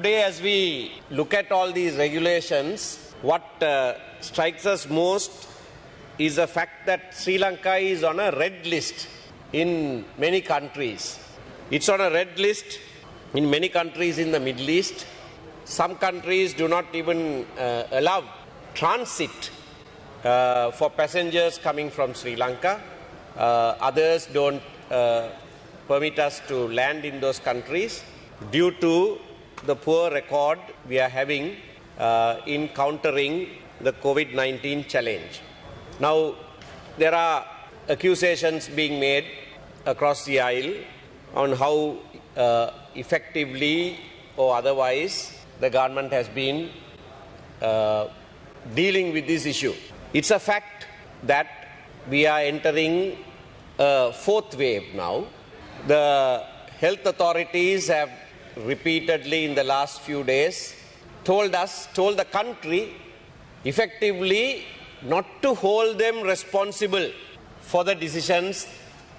Today, as we look at all these regulations, what strikes us most is the fact that Sri Lanka is on a red list in many countries. It's on a red list in many countries in the Middle East. Some countries do not even allow transit for passengers coming from Sri Lanka. Others don't permit us to land in those countries due to the poor record we are having in countering the COVID-19 challenge. Now, there are accusations being made across the aisle on how effectively or otherwise the government has been dealing with this issue. It's a fact that we are entering a fourth wave now. The health authorities have repeatedly in the last few days told the country effectively not to hold them responsible for the decisions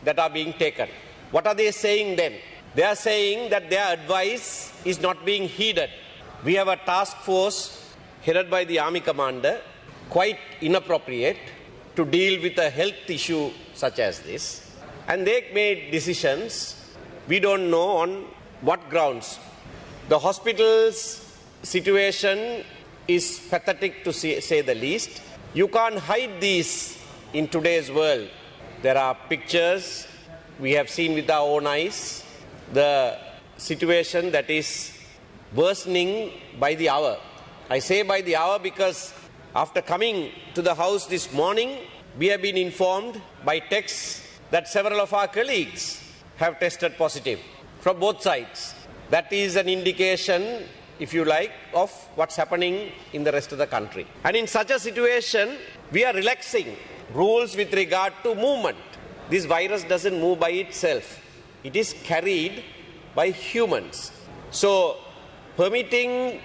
that are being taken. What are they saying then? They are saying that their advice is not being heeded. We have a task force headed by the army commander, quite inappropriate to deal with a health issue such as this. And they made decisions, we don't know on what grounds. The hospital's situation is pathetic to say the least. You can't hide these in today's world. There are pictures we have seen with our own eyes. The situation that is worsening by the hour. I say by the hour because after coming to the house this morning, we have been informed by text that several of our colleagues have tested positive from both sides. That is an indication, if you like, of what's happening in the rest of the country. And in such a situation, we are relaxing rules with regard to movement. This virus doesn't move by itself. It is carried by humans. So, permitting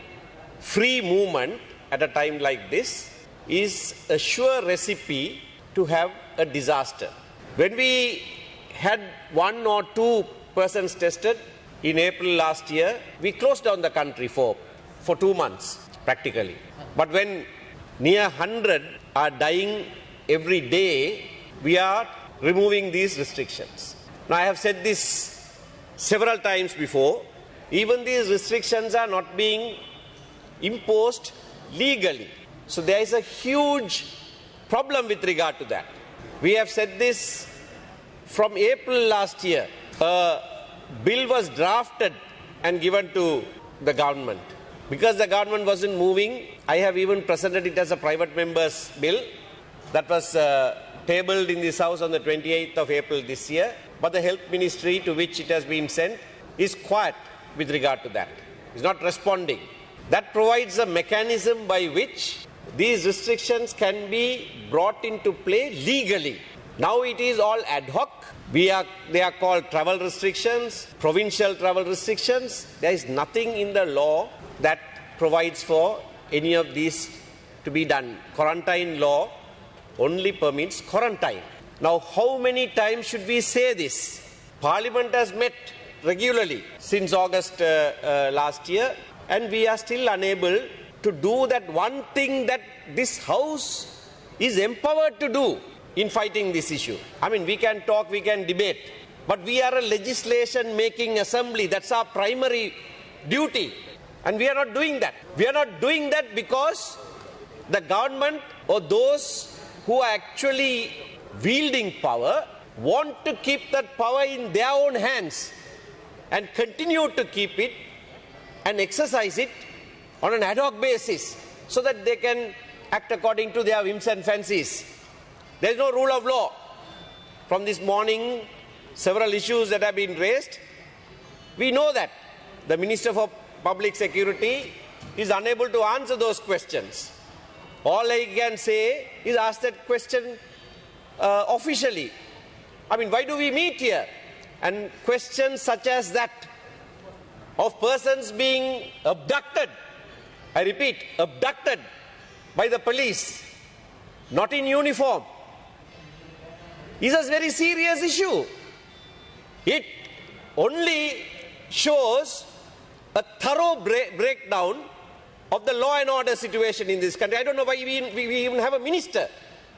free movement at a time like this is a sure recipe to have a disaster. When we had 1 or 2 persons tested in April last year, we closed down the country for 2 months, practically. But when near 100 are dying every day, we are removing these restrictions. Now, I have said this several times before. Even these restrictions are not being imposed legally. So there is a huge problem with regard to that. We have said this from April last year. A bill was drafted and given to the government. Because the government wasn't moving, I have even presented it as a private member's bill that was tabled in this House on the 28th of April this year. But the Health Ministry to which it has been sent is quiet with regard to that. It's not responding. That provides a mechanism by which these restrictions can be brought into play legally. Now it is all ad hoc. They are called travel restrictions, provincial travel restrictions. There is nothing in the law that provides for any of these to be done. Quarantine law only permits quarantine. Now, how many times should we say this? Parliament has met regularly since August last year, and we are still unable to do that one thing that this House is empowered to do in fighting this issue. I mean, we can talk, we can debate, but we are a legislation-making assembly. That's our primary duty, and we are not doing that. We are not doing that because the government or those who are actually wielding power want to keep that power in their own hands and continue to keep it and exercise it on an ad hoc basis so that they can act according to their whims and fancies. There is no rule of law. From this morning, several issues that have been raised, we know that the Minister for Public Security is unable to answer those questions. All I can say is ask that question officially. I mean, why do we meet here? And questions such as that of persons being abducted, I repeat, abducted by the police, not in uniform, is a very serious issue. It only shows a thorough breakdown of the law and order situation in this country. I don't know why we even have a minister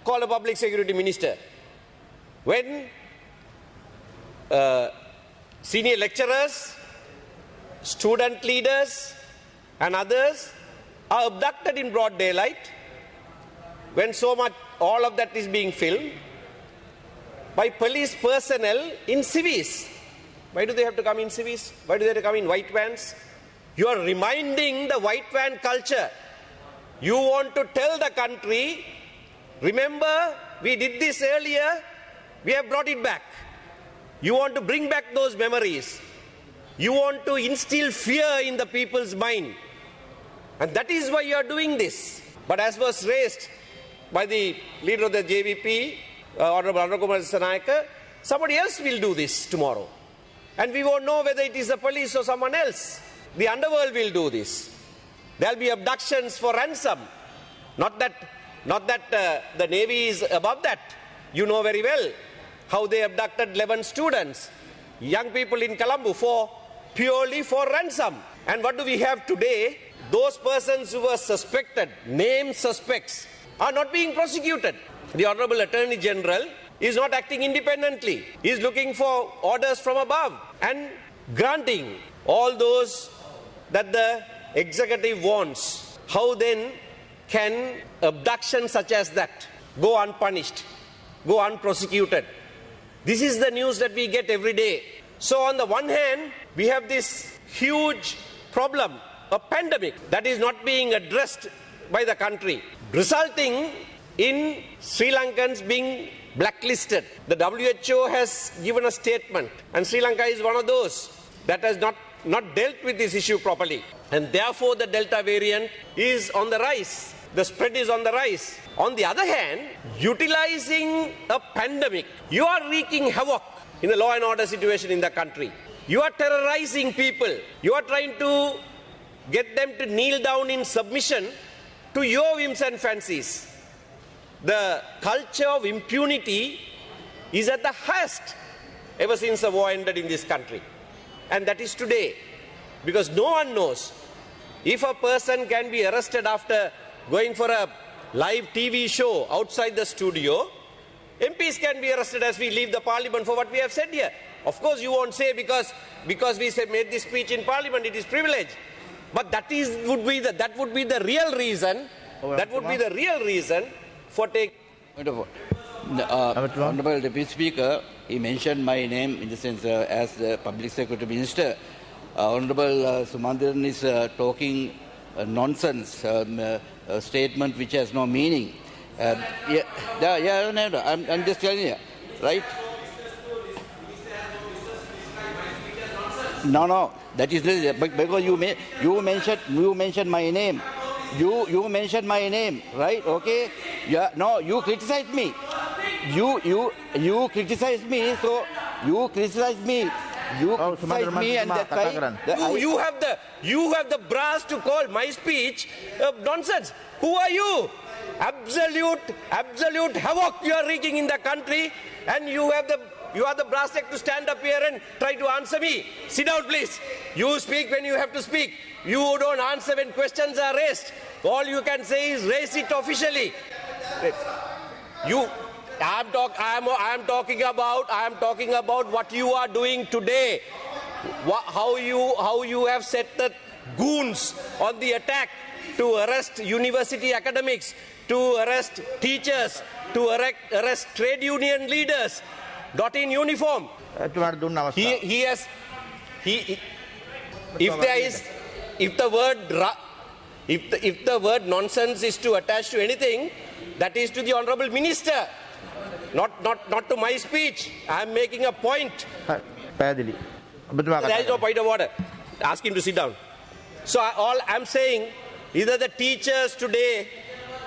called a public security minister. When senior lecturers, student leaders and others are abducted in broad daylight, when so much, all of that is being filmed by police personnel in civis. Why do they have to come in civis? Why do they have to come in white vans? You are reminding the white van culture. You want to tell the country, remember, we did this earlier, we have brought it back. You want to bring back those memories. You want to instill fear in the people's mind. And that is why you are doing this. But as was raised by the leader of the JVP, Honorable Anurakumar Dissanayake, somebody else will do this tomorrow. And we won't know whether it is the police or someone else. The underworld will do this. There will be abductions for ransom. Not that the Navy is above that. You know very well how they abducted 11 students, young people in Colombo, purely for ransom. And what do we have today? Those persons who were suspected, named suspects, are not being prosecuted. The Honorable Attorney General is not acting independently. He is looking for orders from above and granting all those that the executive wants. How then can abduction such as that go unpunished, go unprosecuted? This is the news that we get every day. So on the one hand, we have this huge problem, a pandemic that is not being addressed by the country, resulting in Sri Lankans being blacklisted. The WHO has given a statement, and Sri Lanka is one of those that has not dealt with this issue properly. And therefore the Delta variant is on the rise. The spread is on the rise. On the other hand, utilizing a pandemic, you are wreaking havoc in the law and order situation in the country. You are terrorizing people. You are trying to get them to kneel down in submission to your whims and fancies. The culture of impunity is at the highest ever since the war ended in this country. And that is today. Because no one knows if a person can be arrested after going for a live TV show outside the studio. MPs can be arrested as we leave the parliament for what we have said here. Of course you won't say because we made this speech in parliament, it is privilege. But that would be the real reason. That would be the real reason for taking. Honorable Deputy Speaker, he mentioned my name in the sense as the Public Security Minister. Honorable Sumandiran is talking nonsense, statement which has no meaning. I'm just telling you, right? No, that is because you mentioned my name. You mentioned my name, right? Okay. Yeah. No, you criticized me. You criticized me. So you criticized me. You criticized me, and that's why you have the brass to call my speech nonsense. Who are you? Absolute havoc you are wreaking in the country, and you are the brass neck to stand up here and try to answer me. Sit down, please. You speak when you have to speak. You don't answer when questions are raised. All you can say is raise it officially. I am talking about what you are doing today. How you have set the goons on the attack to arrest university academics, to arrest teachers, to arrest trade union leaders, not in uniform. If the word nonsense is to attach to anything, that is to the Honourable Minister, not to my speech. I am making a point. There is no point of order. Ask him to sit down. So all I am saying is that the teachers today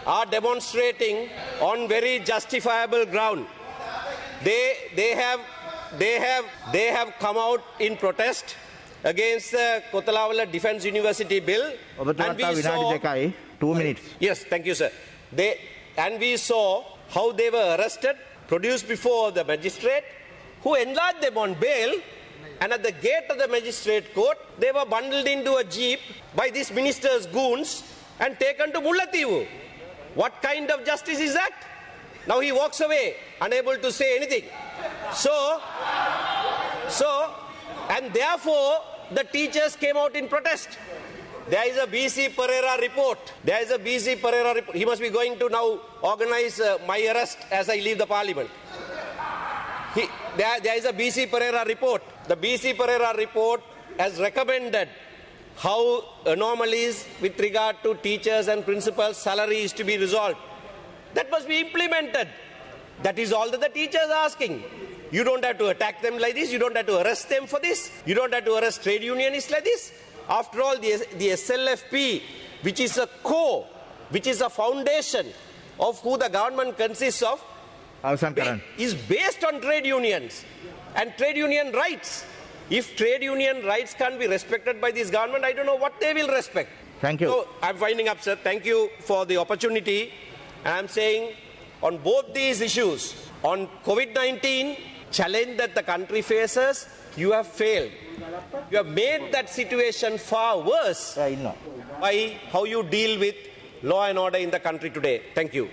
are demonstrating on very justifiable ground. They have come out in protest against the Kothalavala Defence University Bill. And we saw, 2 minutes. Yes, thank you, sir. And we saw how they were arrested, produced before the magistrate, who enlarged them on bail, and at the gate of the magistrate court, they were bundled into a jeep by this minister's goons and taken to Mullaitivu. What kind of justice is that? Now he walks away, unable to say anything. And therefore, the teachers came out in protest. There is a BC Pereira report. He must be going to now organize my arrest as I leave the parliament. There is a BC Pereira report. The BC Pereira report has recommended how anomalies with regard to teachers and principals' salary is to be resolved. That must be implemented. That is all that the teachers are asking. You don't have to attack them like this. You don't have to arrest them for this. You don't have to arrest trade unionists like this. After all, the SLFP, which is a core, which is a foundation of who the government consists of, is based on trade unions and trade union rights. If trade union rights can't be respected by this government, I don't know what they will respect. Thank you. So I'm winding up, sir. Thank you for the opportunity. I'm saying on both these issues, on COVID-19 challenge that the country faces, you have failed. You have made that situation far worse by how you deal with law and order in the country today. Thank you.